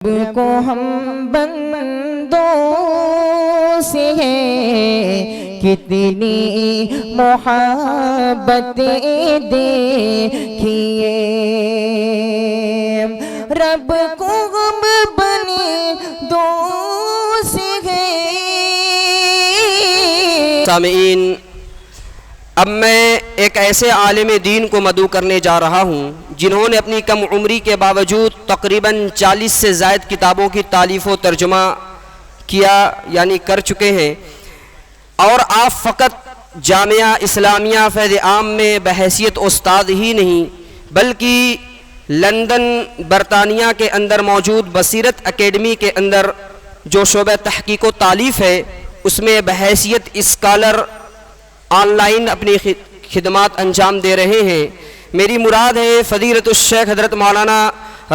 رب کو ہم بندوں سے ہے کتنی محبتیں دیکھیے، رب کو ہم بندوں سے ہے۔ سامعین، اب میں ایک ایسے عالم دین کو مدعو کرنے جا رہا ہوں جنہوں نے اپنی کم عمری کے باوجود تقریباً 40 سے زائد کتابوں کی تالیف و ترجمہ کیا یعنی کر چکے ہیں، اور آپ فقط جامعہ اسلامیہ فیض عام میں بحیثیت استاد ہی نہیں بلکہ لندن برطانیہ کے اندر موجود بصیرت اکیڈمی کے اندر جو شعبہ تحقیق و تالیف ہے اس میں بحیثیت اسکالر آن لائن اپنی خدمات انجام دے رہے ہیں۔ میری مراد ہے فضیلت الشیخ حضرت مولانا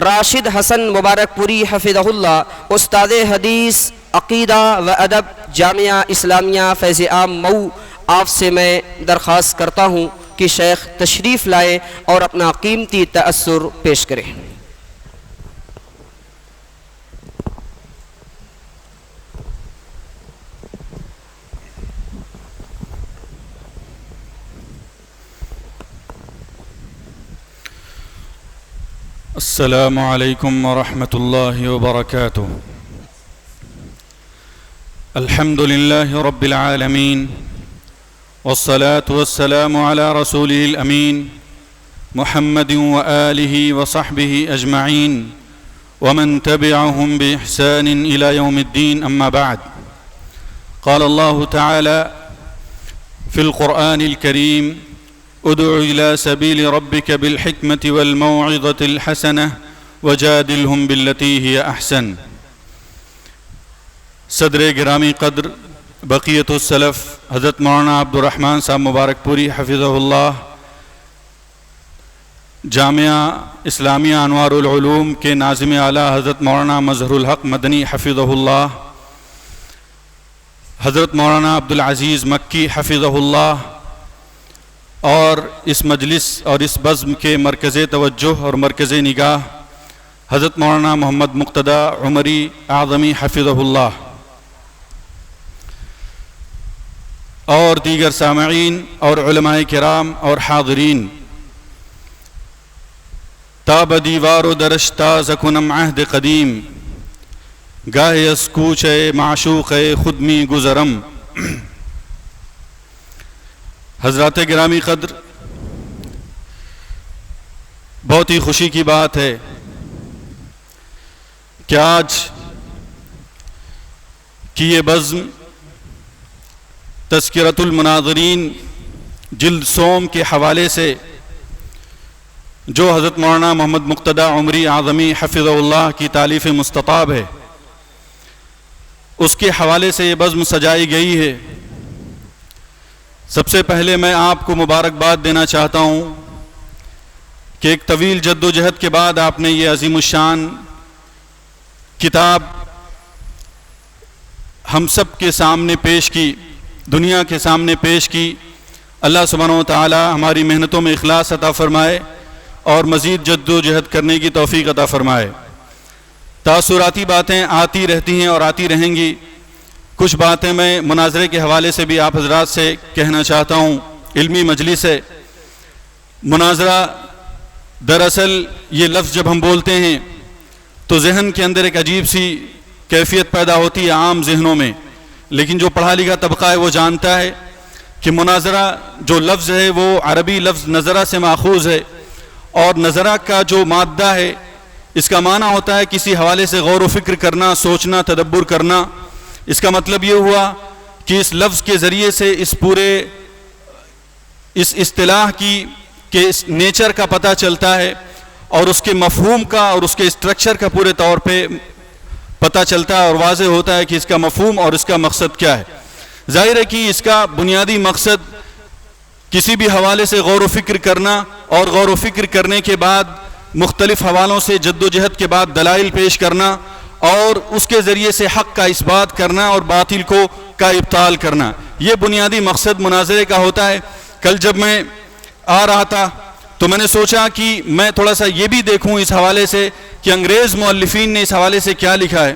راشد حسن مبارک پوری حفظہ اللہ، استاد حدیث عقیدہ و ادب جامعہ اسلامیہ فیض عام مئو۔ آپ سے میں درخواست کرتا ہوں کہ شیخ تشریف لائیں اور اپنا قیمتی تأثر پیش کریں۔ السلام علیکم ورحمۃ اللہ وبرکاتہ۔ الحمد للہ رب العالمین والصلاة والسلام علی رسولہ الامین محمد وآلہ وصحبہ اجمعین ومن تبعهم بإحسان الى یوم الدین، اما بعد۔ قال اللہ تعالی فی القرآن الکریم: ادع إلى سبيل ربك بالحكمة والموعظة الحسنة وجادلهم بالتي هي أحسن۔ صدر گرامی قدر بقیت السلف حضرت مولانا عبد الرحمن صاحب مبارک پوری حفظہ اللہ، جامعہ اسلامیہ انوار العلوم کے ناظم اعلیٰ حضرت مولانا مظہر الحق مدنی حفظہ اللہ، حضرت مولانا عبدالعزیز مکی حفظہ اللہ، اور اس مجلس اور اس بزم کے مرکز توجہ اور مرکز نگاہ حضرت مولانا محمد مقتدی عمری اعظمی حفظہ اللہ، اور دیگر سامعین اور علماء کرام اور حاضرین، تاب دیوار و درش تاز کنم عہد قدیم، گاہ از کوچ معشوق خود می گزرم۔ حضرات گرامی قدر، بہت ہی خوشی کی بات ہے کہ آج کی یہ بزم تذکرۃ المناظرین جلد سوم کے حوالے سے، جو حضرت مولانا محمد مقتدی عمری اعظمی حفظہ اللہ کی تالیف مستطاب ہے، اس کے حوالے سے یہ بزم سجائی گئی ہے۔ سب سے پہلے میں آپ کو مبارکباد دینا چاہتا ہوں کہ ایک طویل جد و جہد کے بعد آپ نے یہ عظیم الشان کتاب ہم سب کے سامنے پیش کی، دنیا کے سامنے پیش کی۔ اللہ سبحانہ و تعالی ہماری محنتوں میں اخلاص عطا فرمائے اور مزید جد و جہد کرنے کی توفیق عطا فرمائے۔ تاثراتی باتیں آتی رہتی ہیں اور آتی رہیں گی۔ کچھ باتیں میں مناظرے کے حوالے سے بھی آپ حضرات سے کہنا چاہتا ہوں۔ علمی مجلس ہے، مناظرہ دراصل یہ لفظ جب ہم بولتے ہیں تو ذہن کے اندر ایک عجیب سی کیفیت پیدا ہوتی ہے عام ذہنوں میں، لیکن جو پڑھا لکھا طبقہ ہے وہ جانتا ہے کہ مناظرہ جو لفظ ہے وہ عربی لفظ نظرہ سے ماخوذ ہے، اور نظرہ کا جو مادہ ہے اس کا معنی ہوتا ہے کسی حوالے سے غور و فکر کرنا، سوچنا، تدبر کرنا۔ اس کا مطلب یہ ہوا کہ اس لفظ کے ذریعے سے اس پورے اس اصطلاح کی کہ اس نیچر کا پتہ چلتا ہے، اور اس کے مفہوم کا اور اس کے اسٹرکچر کا پورے طور پہ پتہ چلتا ہے، اور واضح ہوتا ہے کہ اس کا مفہوم اور اس کا مقصد کیا ہے۔ ظاہر ہے کہ اس کا بنیادی مقصد کسی بھی حوالے سے غور و فکر کرنا، اور غور و فکر کرنے کے بعد مختلف حوالوں سے جد و جہد کے بعد دلائل پیش کرنا، اور اس کے ذریعے سے حق کا اثبات کرنا اور باطل کا ابطال کرنا، یہ بنیادی مقصد مناظرے کا ہوتا ہے۔ کل جب میں آ رہا تھا تو تو میں نے سوچا کہ میں تھوڑا سا یہ بھی دیکھوں اس حوالے سے کہ انگریز مؤلفین نے اس حوالے سے کیا لکھا ہے.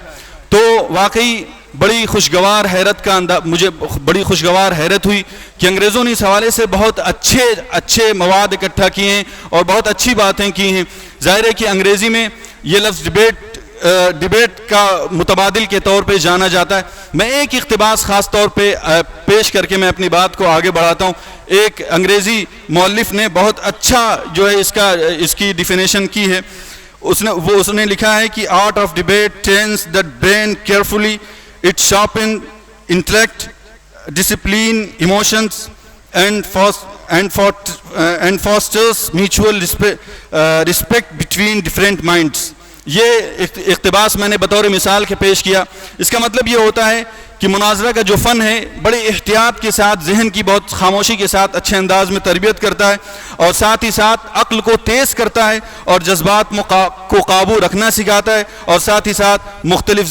تو واقعی بڑی خوشگوار حیرت کا مجھے بڑی خوشگوار حیرت ہوئی کہ انگریزوں نے اس حوالے سے بہت اچھے مواد اکٹھا کیے ہیں اور بہت اچھی باتیں کی ہیں. ظاہر ہے کہ انگریزی میں یہ لفظ ڈیبیٹ کا متبادل کے طور پہ جانا جاتا ہے. میں ایک اقتباس خاص طور پہ پیش کر کے میں اپنی بات کو آگے بڑھاتا ہوں. ایک انگریزی مؤلف نے بہت اچھا جو ہے اس کی ڈیفینیشن کی ہے. اس نے لکھا ہے کہ art of debate trains the brain carefully, it sharpen intellect, discipline emotions and fosters mutual respect between different minds. یہ اقتباس میں نے بطور مثال کے پیش کیا. اس کا مطلب یہ ہوتا ہے کہ مناظرہ کا جو فن ہے بڑے احتیاط کے ساتھ, ذہن کی بہت خاموشی کے ساتھ اچھے انداز میں تربیت کرتا ہے اور ساتھ ہی ساتھ عقل کو تیز کرتا ہے اور جذبات کو قابو رکھنا سکھاتا ہے اور ساتھ ہی ساتھ مختلف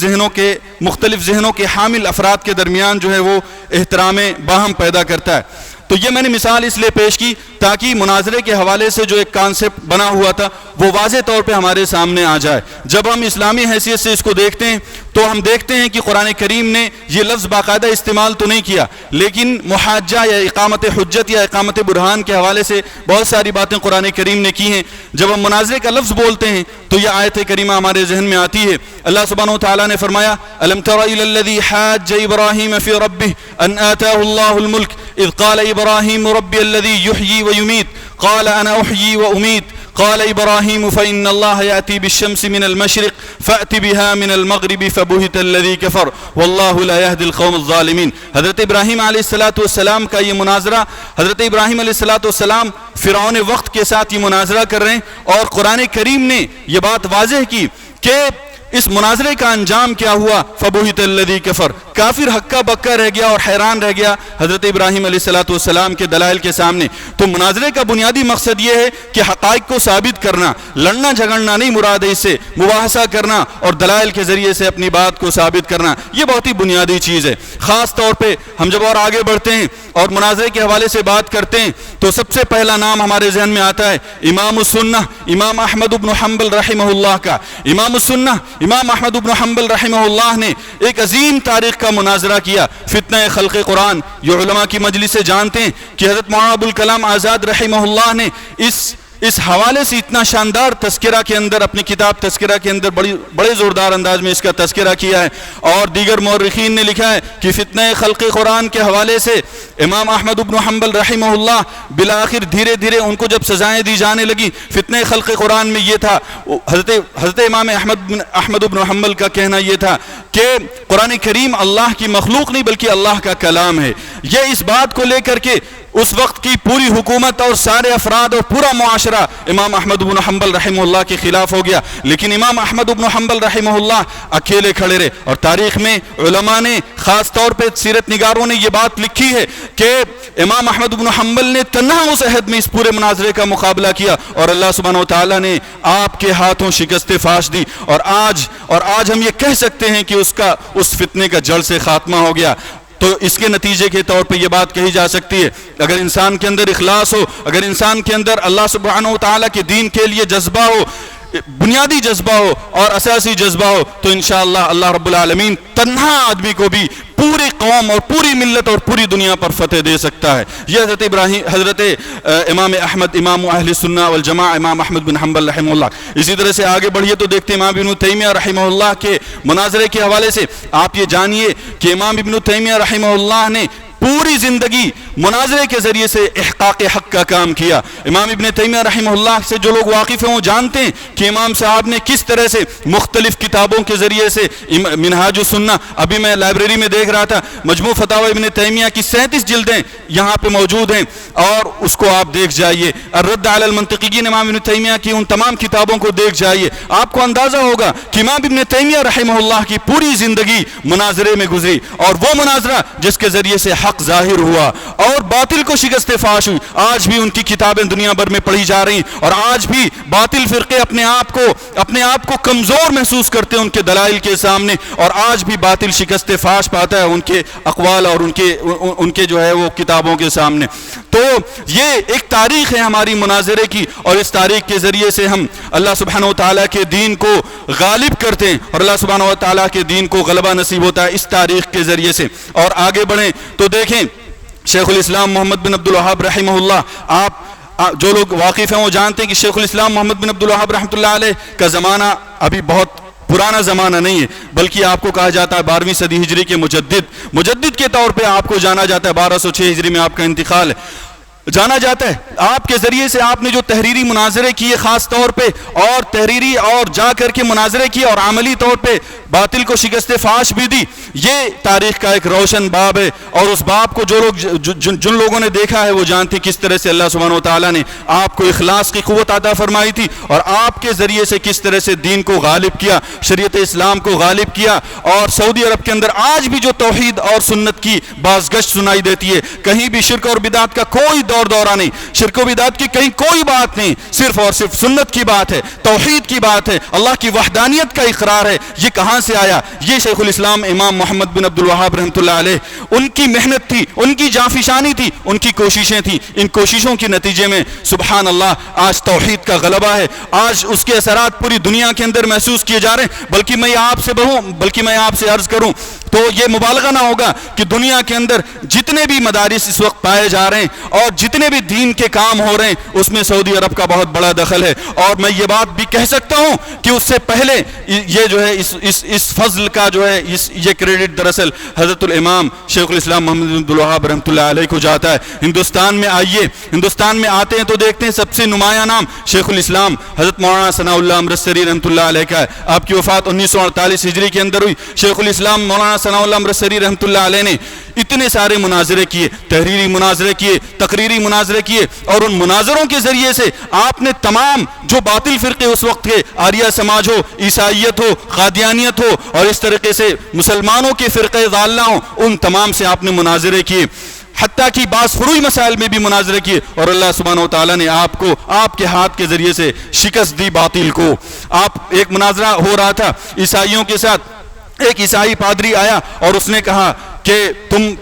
ذہنوں کے حامل افراد کے درمیان جو ہے وہ احترام باہم پیدا کرتا ہے. تو یہ میں نے مثال اس لیے پیش کی تاکہ مناظرے کے حوالے سے جو ایک کانسیپٹ بنا ہوا تھا وہ واضح طور پہ ہمارے سامنے آ جائے. جب ہم اسلامی حیثیت سے اس کو دیکھتے ہیں تو ہم دیکھتے ہیں کہ قرآن کریم نے یہ لفظ باقاعدہ استعمال تو نہیں کیا, لیکن محاجہ یا اقامت حجت یا اقامت برہان کے حوالے سے بہت ساری باتیں قرآن کریم نے کی ہیں. جب ہم مناظرے کا لفظ بولتے ہیں تو یہ آیت کریمہ ہمارے ذہن میں آتی ہے. اللہ سبحانہ و تعالیٰ نے فرمایا الم تر الی الذی حاج ابراہیم فی ربہ ان آتاہ اللہ الملک اذ قال ابراہیم ربی الذی یحیی ویمیت قال انا احیی وامیت قال ابراہیم فإن اللہ یأتی بالشمس من المشرق فأت بها من المغرب فبہت الذی کفر واللہ لا یہدی القوم الظالمین. حضرت ابراہیم علیہ السلام کا یہ مناظرہ, حضرت ابراہیم علیہ السلام فرعون وقت کے ساتھ یہ مناظرہ کر رہے ہیں اور قرآن کریم نے یہ بات واضح کی کہ اس مناظرے کا انجام کیا ہوا. فبہت الذی کفر, کافر ہکا بکا رہ گیا اور حیران رہ گیا حضرت ابراہیم علیہ السلام کے دلائل کے سامنے. تو مناظرے کا بنیادی مقصد یہ ہے کہ حقائق کو ثابت کرنا, لڑنا جھگڑنا نہیں مراد ہے, اس سے مباحثہ کرنا اور دلائل کے ذریعے سے اپنی بات کو ثابت کرنا. یہ بہت ہی بنیادی چیز ہے. خاص طور پہ ہم جب اور آگے بڑھتے ہیں اور مناظرے کے حوالے سے بات کرتے ہیں تو سب سے پہلا نام ہمارے ذہن میں آتا ہے امام السنہ امام احمد بن حنبل رحمہ اللہ کا. امام السنہ امام احمد بن حنبل رحمہ اللہ نے ایک عظیم تاریخ کا مناظرہ کیا, فتنہ خلق قرآن. یہ علماء کی مجلس سے جانتے ہیں کہ حضرت مولانا ابوالکلام آزاد رحمہ اللہ نے اس حوالے سے اتنا شاندار تذکرہ کے اندر اپنی کتاب تذکرہ کے اندر بڑے زوردار انداز میں اس کا تذکرہ کیا ہے. اور دیگر مورخین نے لکھا ہے کہ فتنہ خلق قرآن کے حوالے سے امام احمد بن حنبل رحمہ اللہ بالآخر دھیرے دھیرے ان کو جب سزائیں دی جانے لگی, فتنہ خلق قرآن میں یہ تھا, حضرت امام احمد بن حنبل کا کہنا یہ تھا کہ قرآن کریم اللہ کی مخلوق نہیں بلکہ اللہ کا کلام ہے. یہ اس بات کو لے کر کے اس وقت کی پوری حکومت اور سارے افراد اور پورا معاشرہ امام احمد بن حنبل رحمہ اللہ کے خلاف ہو گیا. لیکن امام احمد بن حنبل رحمہ اللہ اکیلے کھڑے رہے. اور تاریخ میں علماء نے خاص طور پہ سیرت نگاروں نے یہ بات لکھی ہے کہ امام احمد بن حنبل نے تنہا اس عہد میں اس پورے مناظرے کا مقابلہ کیا اور اللہ سبحانہ و تعالیٰ نے آپ کے ہاتھوں شکست فاش دی. اور آج ہم یہ کہہ سکتے ہیں کہ اس فتنے کا جڑ سے خاتمہ ہو گیا. تو اس کے نتیجے کے طور پہ یہ بات کہی جا سکتی ہے اگر انسان کے اندر اخلاص ہو, اگر انسان کے اندر اللہ سبحانہ و تعالیٰ کے دین کے لیے جذبہ ہو, بنیادی جذبہ ہو اور اساسی جذبہ ہو, تو انشاءاللہ اللہ رب العالمین تنہا آدمی کو بھی پوری قوم اور پوری ملت اور پوری دنیا پر فتح دے سکتا ہے. یہ حضرت امام احمد امام اہل سنہ والجماعہ امام احمد بن حنبل رحمہ اللہ. اسی طرح سے آگے بڑھیے تو دیکھتے ہیں امام ابن تیمیہ رحمہ اللہ کے مناظرے کے حوالے سے آپ یہ جانیے کہ امام ابن تیمیہ رحمہ اللہ نے پوری زندگی مناظرے کے ذریعے سے احقاق حق کا کام کیا. امام ابن تیمیہ رحمہ اللہ سے جو لوگ واقف ہیں وہ جانتے ہیں کہ امام صاحب نے کس طرح سے مختلف کتابوں کے ذریعے سے منہاج السنہ, ابھی میں لائبریری میں دیکھ رہا تھا, مجموع فتاوی ابن تیمیہ کی 37 جلدیں یہاں پہ موجود ہیں اور اس کو آپ دیکھ جائیے. الرد علی المنطقیین امام ابن تیمیہ کی ان تمام کتابوں کو دیکھ جائیے, آپ کو اندازہ ہوگا کہ امام ابن تیمیہ رحمہ اللہ کی پوری زندگی مناظرے میں گزری اور وہ مناظرہ جس کے ذریعے سے حق ظاہر ہوا اور باطل کو شکست فاش ہوئی. آج بھی ان کی کتابیں دنیا بھر میں پڑھی جا رہی ہیں اور آج بھی باطل فرقے اپنے آپ کو کمزور محسوس کرتے ہیں ان کے دلائل کے سامنے, اور آج بھی باطل شکست فاش پاتا ہے ان کے اقوال اور ان کے جو ہے وہ کتابوں کے سامنے. تو یہ ایک تاریخ ہے ہماری مناظرے کی, اور اس تاریخ کے ذریعے سے ہم اللہ سبحانہ و تعالیٰ کے دین کو غالب کرتے ہیں اور اللہ سبحانہ و تعالیٰ کے دین کو غلبہ نصیب ہوتا ہے اس تاریخ کے ذریعے سے. اور آگے بڑھیں تو دیکھیں شیخ الاسلام محمد بن عبد الوہاب رحمہ اللہ, آپ جو لوگ واقف ہیں وہ جانتے ہیں کہ شیخ الاسلام محمد بن عبد الوہاب رحمۃ اللہ علیہ کا زمانہ ابھی بہت پرانا زمانہ نہیں ہے, بلکہ آپ کو کہا جاتا ہے 12ویں صدی ہجری کے مجدد کے طور پہ آپ کو جانا جاتا ہے. 1206 ہجری میں آپ کا انتقال جانا جاتا ہے. آپ کے ذریعے سے آپ نے جو تحریری مناظرے کیے خاص طور پہ, اور تحریری اور جا کر کے مناظرے کیے اور عملی طور پہ باطل کو شکست فاش بھی دی, یہ تاریخ کا ایک روشن باب ہے. اور اس باب کو جن لوگوں نے دیکھا ہے وہ جانتے ہیں کس طرح سے اللہ سبحانہ و تعالیٰ نے آپ کو اخلاص کی قوت عطا فرمائی تھی, اور آپ کے ذریعے سے کس طرح سے دین کو غالب کیا, شریعت اسلام کو غالب کیا. اور سعودی عرب کے اندر آج بھی جو توحید اور سنت کی بازگشت سنائی دیتی ہے, کہیں بھی شرک اور بدعت کا کوئی دورہ نہیں, شرک و بدعت کی کہیں کوئی بات نہیں, صرف اور صرف سنت کی بات ہے, توحید کی بات ہے, اللہ کی وحدانیت کا اقرار ہے. یہ کہاں سے آیا؟ یہ شیخ الاسلام امام محمد بن عبد الوہاب رحمۃ اللہ علیہ, ان کی محنت تھی, ان کی جانفشانی تھی, ان کی کوششیں تھیں. ان کوششوں کے نتیجے میں سبحان اللہ آج توحید کا غلبہ ہے, آج اس کے اثرات پوری دنیا کے اندر محسوس کیے جا رہے ہیں. بلکہ میں آپ سے عرض کروں تو یہ مبالغہ نہ ہوگا کہ دنیا کے اندر جتنے بھی مدارس اس وقت پائے جا رہے ہیں اور جتنے بھی دین کے کام ہو رہے ہیں, اس میں سعودی عرب کا بہت بڑا دخل ہے. اور میں یہ بات بھی کہہ سکتا ہوں کہ اس سے پہلے یہ جو ہے اس فضل کا جو ہے یہ کریڈٹ دراصل حضرت الامام شیخ الاسلام محمد بن عبد الوہاب رحمۃ اللہ علیہ کو جاتا ہے. ہندوستان میں آتے ہیں تو دیکھتے ہیں سب سے نمایاں نام شیخ الاسلام حضرت مولانا ثناء اللہ امرتسری رحمۃ اللہ علیہ کا ہے. آپ کی وفات 1948 ہجری کے اندر ہوئی. شیخ الاسلام مولانا ثناء اللہ امرتسری رحمۃ اللہ علیہ نے اتنے سارے مناظرے کیے, تحریری مناظرے کیے, تقریری مناظرے کیے, اور ان مناظروں کے ذریعے سے آپ نے تمام جو باطل فرقے اس وقت کے, آریہ سماج ہو, عیسائیت ہو, قادیانیت ہو, اور اس طریقے سے مسلمانوں کے فرقے ضالہ ہوں, ان تمام سے آپ نے مناظرے کیے. حتیٰ کہ بعض فروعی مسائل میں بھی مناظرے کیے, اور اللہ سبحانہ و تعالیٰ نے آپ کو آپ کے ہاتھ کے ذریعے سے شکست دی باطل کو. ایک مناظرہ ہو رہا تھا عیسائیوں کے ساتھ, ایک عیسائی پادری آیا اور اس نے کہا کہ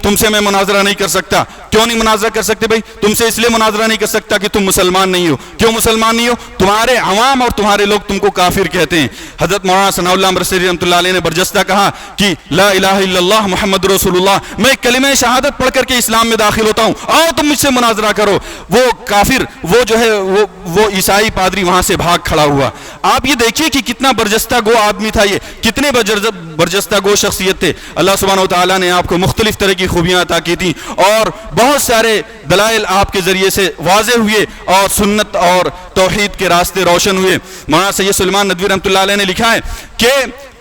تم سے میں مناظرہ نہیں کر سکتا. کیوں نہیں مناظرہ کر سکتے بھائی؟ تم سے اس لیے مناظرہ نہیں کر سکتا کہ تم مسلمان نہیں ہو. کیوں مسلمان نہیں ہو؟ تمہارے عوام اور تمہارے لوگ تم کو کافر کہتے ہیں. حضرت مولانا ثناء اللہ امرتسری رحمۃ اللہ علیہ نے برجستہ کہا کہ لا الہ الا اللہ محمد رسول اللہ, میں کلمہ شہادت پڑھ کر کے اسلام میں داخل ہوتا ہوں, آؤ تم مجھ سے مناظرہ کرو. وہ کافر, وہ جو ہے وہ عیسائی پادری وہاں سے بھاگ کھڑا ہوا. آپ یہ دیکھیے کہ کتنا برجستہ گو آدمی تھا, یہ کتنے برجستہ گو شخصیت تھے. اللہ سبحانہ و تعالیٰ نے آپ کو مختلف طرح کی خوبیاں عطا کی تھیں, اور بہت سارے دلائل آپ کے ذریعے سے واضح ہوئے, اور سنت اور توحید کے راستے روشن ہوئے. مولانا سید سلیمان ندوی رحمۃ اللہ علیہ نے لکھا ہے کہ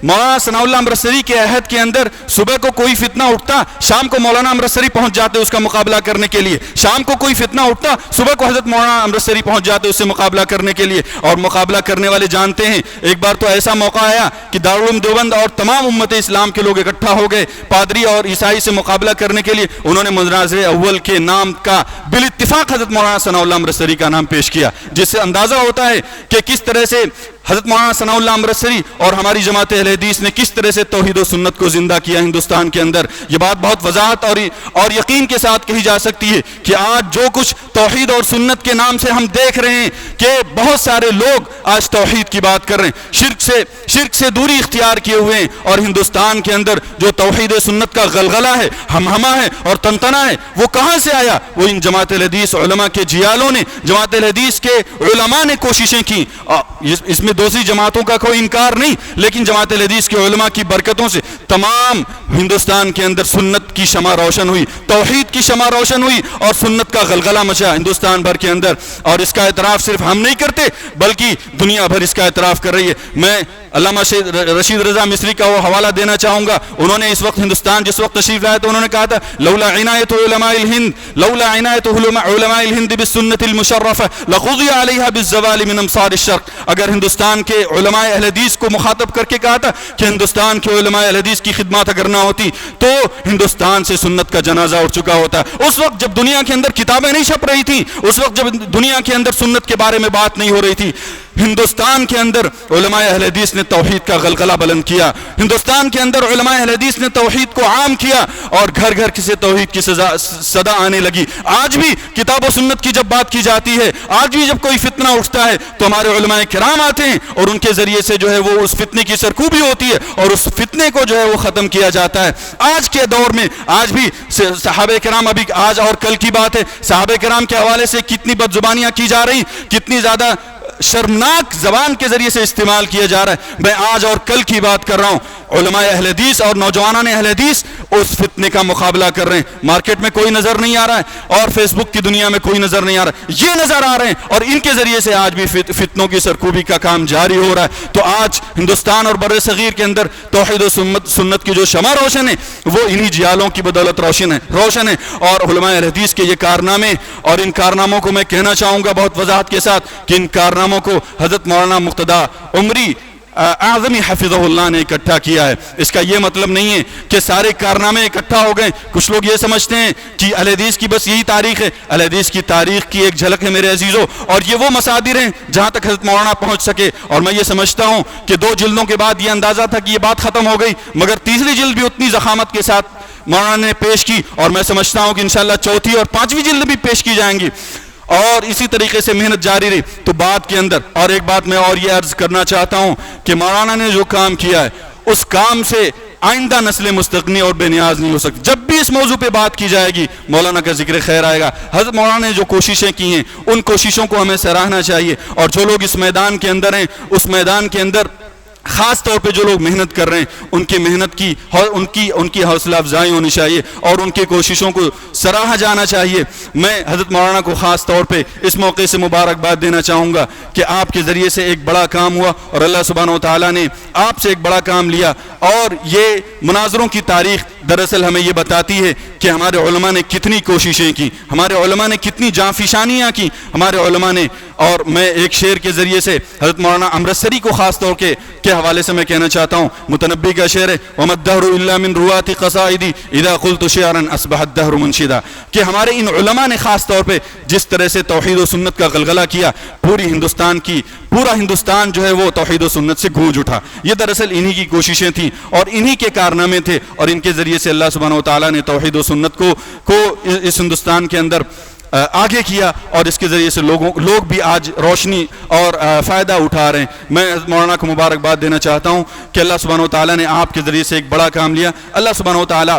مولانا ثناء اللہ امرتسری کے عہد کے اندر صبح کو کوئی فتنہ اٹھتا, شام کو مولانا امرتسری پہنچ جاتے اس کا مقابلہ کرنے کے لیے. شام کو کوئی فتنہ اٹھتا, صبح کو حضرت مولانا امرتسری پہنچ جاتے اس سے مقابلہ کرنے کے لیے. اور مقابلہ کرنے والے جانتے ہیں, ایک بار تو ایسا موقع آیا کہ دارالعلوم دیوبند اور تمام امت اسلام کے لوگ اکٹھا ہو گئے پادری اور عیسائی سے مقابلہ کرنے کے لیے. انہوں نے مناظرے اول کے نام کا بالاتفاق حضرت مولانا ثناء اللہ امرتسری کا نام پیش کیا, جس سے اندازہ ہوتا ہے کہ کس طرح سے حضرت مولانا ثناء اللہ امرتسری اور ہماری جماعت اہل حدیث نے کس طرح سے توحید و سنت کو زندہ کیا ہندوستان کے اندر. یہ بات بہت وضاحت اور یقین کے ساتھ کہی جا سکتی ہے کہ آج جو کچھ توحید اور سنت کے نام سے ہم دیکھ رہے ہیں کہ بہت سارے لوگ آج توحید کی بات کر رہے ہیں, شرک سے دوری اختیار کیے ہوئے ہیں, اور ہندوستان کے اندر جو توحید سنت کا غلغلہ ہے, ہمہمہ ہے اور تنتنا ہے, وہ کہاں سے آیا؟ وہ ان جماعت الحدیث علماء کے جیالوں نے, جماعت الحدیث کے علماء نے کوششیں کی. اس میں دوسری جماعتوں کا کوئی انکار نہیں, لیکن جماعت الحدیث کے علماء کی برکتوں سے تمام ہندوستان کے اندر سنت کی شمع روشن ہوئی, توحید کی شمع روشن ہوئی, اور سنت کا غلغلہ مچا ہندوستان بھر کے اندر. اور اس کا اعتراف صرف ہم نہیں کرتے بلکہ دنیا بھر اس کا اعتراف کر رہی ہے. میں علامہ رشید رضا مصری کا وہ حوالہ دینا چاہوں گا. انہوں نے اس وقت ہندوستان جس وقت تشریف لائے تو انہوں نے کہا تھا لولا عنایت علماء الہند بالسنت المشرفہ لقضی علیہا بالزوال من امصار الشرق. اگر ہندوستان ہندوستان کے علماء اہل حدیث کو مخاطب کر کے کہا تھا کہ ہندوستان کے علماء اہل حدیث کی خدمات اگر نہ ہوتی تو ہندوستان سے سنت کا جنازہ اٹھ چکا ہوتا. اس وقت جب دنیا کے اندر کتابیں نہیں چھپ رہی تھیں, اس وقت جب دنیا کے اندر سنت کے بارے میں بات نہیں ہو رہی تھی, ہندوستان کے اندر علماء اہل حدیث نے توحید کا غلغلہ بلند کیا. ہندوستان کے اندر علماء اہل حدیث نے توحید کو عام کیا اور گھر گھر سے توحید کی صدا آنے لگی. آج بھی کتاب و سنت کی جب بات کی جاتی ہے, آج بھی جب کوئی فتنہ اٹھتا ہے تو ہمارے علماء کرام آتے ہیں اور ان کے ذریعے سے جو ہے وہ اس فتنے کی سرکوبی ہوتی ہے اور اس فتنے کو جو ہے وہ ختم کیا جاتا ہے. آج کے دور میں آج بھی صحابہ کرام, ابھی آج اور کل کی بات ہے, صحابہ کرام کے حوالے سے کتنی بدزبانیاں کی جا رہی, کتنی زیادہ شرمناک زبان کے ذریعے سے استعمال کیا جا رہا ہے. میں آج اور کل کی بات کر رہا ہوں. علماء اہل حدیث اور نوجوانان اہل حدیث اس فتنے کا مقابلہ کر رہے ہیں. مارکیٹ میں کوئی نظر نہیں آ رہا ہے اور فیس بک کی دنیا میں کوئی نظر نہیں آ رہا ہے, یہ نظر آ رہے ہیں اور ان کے ذریعے سے آج بھی فتنوں کی سرکوبی کا کام جاری ہو رہا ہے. تو آج ہندوستان اور بر صغیر کے اندر توحید و سنت کی جو شمع روشن ہے وہ انہی جیالوں کی بدولت روشن ہے. اور علماء اہل حدیث کے یہ کارنامے, اور ان کارناموں کو میں کہنا چاہوں گا بہت وضاحت کے ساتھ کہ ان کارناموں کو حضرت مولانا مقتدیٰ عمری اعظمی حفظہ اللہ نے اکٹھا کیا ہے. اس کا یہ مطلب نہیں ہے کہ سارے کارنامے اکٹھا ہو گئے. کچھ لوگ یہ سمجھتے ہیں کہ اہل حدیث کی بس یہی تاریخ ہے. اہل حدیث کی تاریخ کی ایک جھلک ہے میرے عزیزوں, اور یہ وہ مصادر ہیں جہاں تک حضرت مولانا پہنچ سکے. اور میں یہ سمجھتا ہوں کہ 2 جلدوں کے بعد یہ اندازہ تھا کہ یہ بات ختم ہو گئی, مگر تیسری جلد بھی اتنی ضخامت کے ساتھ مولانا نے پیش کی, اور میں سمجھتا ہوں کہ انشاءاللہ چوتھی اور 5ویں جلد بھی پیش کی جائیں گی. اور اسی طریقے سے محنت جاری رہی. تو بات کے اندر اور ایک بات میں اور یہ عرض کرنا چاہتا ہوں کہ مولانا نے جو کام کیا ہے اس کام سے آئندہ نسل مستغنی اور بے نیاز نہیں ہو سکتی. جب بھی اس موضوع پہ بات کی جائے گی مولانا کا ذکر خیر آئے گا. حضرت مولانا نے جو کوششیں کی ہیں ان کوششوں کو ہمیں سراہنا چاہیے, اور جو لوگ اس میدان کے اندر ہیں اس میدان کے اندر خاص طور پہ جو لوگ محنت کر رہے ہیں ان کی محنت کی ان کی حوصلہ افزائی ہونی چاہیے اور ان کی کوششوں کو سراہا جانا چاہیے. میں حضرت مولانا کو خاص طور پہ اس موقع سے مبارکباد دینا چاہوں گا کہ آپ کے ذریعے سے ایک بڑا کام ہوا اور اللہ سبحانہ و تعالیٰ نے آپ سے ایک بڑا کام لیا. اور یہ مناظروں کی تاریخ دراصل ہمیں یہ بتاتی ہے کہ ہمارے علماء نے کتنی کوششیں کی, ہمارے علماء نے کتنی جانفشانیاں کی ہمارے علماء نے. اور میں ایک شعر کے ذریعے سے حضرت مولانا امرتسری کو خاص طور کے حوالے سے میں کہنا چاہتا ہوں. متنبی کا شعر ہے وَمَا الدَّهْرُ إِلَّا مِن رُوَاتِ قَصَائِدِ إِذَا قُلْتُ شِعْرًا أَصْبَحَ الدَّهْرُ مُنشِدًا. کہ ہمارے ان علماء نے خاص طور پہ جس طرح سے توحید و سنت کا غلغلہ کیا, پورا ہندوستان جو ہے وہ توحید و سنت سے گونج اٹھا. یہ دراصل انہی کی کوششیں تھیں اور انہی کے کارنامے تھے, اور ان کے ذریعے سے اللہ سبحانہ و تعالیٰ نے توحید و سنت کو اس ہندوستان کے اندر آگے کیا, اور اس کے ذریعے سے لوگ بھی آج روشنی اور فائدہ اٹھا رہے ہیں. میں مولانا کو مبارکباد دینا چاہتا ہوں کہ اللہ سبحانہ و تعالیٰ نے آپ کے ذریعے سے ایک بڑا کام لیا. اللہ سبحانہ و تعالیٰ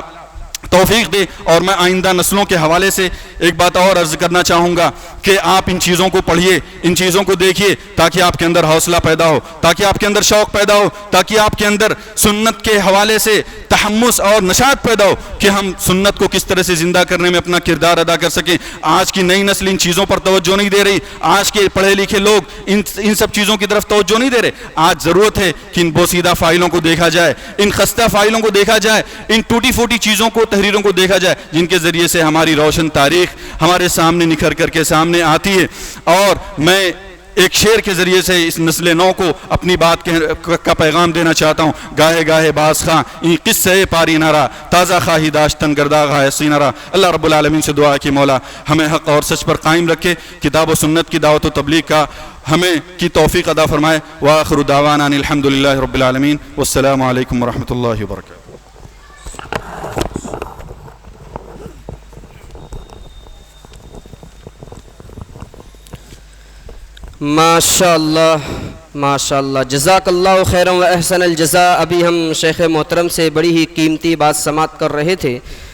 توفیق دے. اور میں آئندہ نسلوں کے حوالے سے ایک بات اور عرض کرنا چاہوں گا کہ آپ ان چیزوں کو پڑھیے, ان چیزوں کو دیکھیے, تاکہ آپ کے اندر حوصلہ پیدا ہو, تاکہ آپ کے اندر شوق پیدا ہو, تاکہ آپ کے اندر سنت کے حوالے سے تحمس اور نشاط پیدا ہو کہ ہم سنت کو کس طرح سے زندہ کرنے میں اپنا کردار ادا کر سکیں. آج کی نئی نسل ان چیزوں پر توجہ نہیں دے رہی, آج کے پڑھے لکھے لوگ ان سب چیزوں کی طرف توجہ نہیں دے رہے. آج ضرورت ہے کہ ان بوسیدہ فائلوں کو دیکھا جائے, ان خستہ فائلوں کو دیکھا جائے, ان ٹوٹی پھوٹی چیزوں کو, تحریروں کو دیکھا جائے جن کے ذریعے سے ہماری روشن تاریخ ہمارے سامنے نکھر کر کے سامنے آتی ہے. اور میں ایک شعر کے ذریعے سے اس نسل نو کو اپنی بات کا پیغام دینا چاہتا ہوں. گاہے گاہے باز خاں این قصے پاری نارا تازہ خواہی داشتن گرداغ ہے سینارا. اللہ رب العالمین سے دعا ہے کہ مولا ہمیں حق اور سچ پر قائم رکھے, کتاب و سنت کی دعوت و تبلیغ کا ہمیں کی توفیق عطا فرمائے. وآخر دعوانا الحمدللہ رب العالمین والسلام علیکم ورحمۃ اللہ وبرکاتہ. ماشاء اللہ جزاک اللہ خیرا و احسن الجزاء. ابھی ہم شیخ محترم سے بڑی ہی قیمتی بات سماعت کر رہے تھے.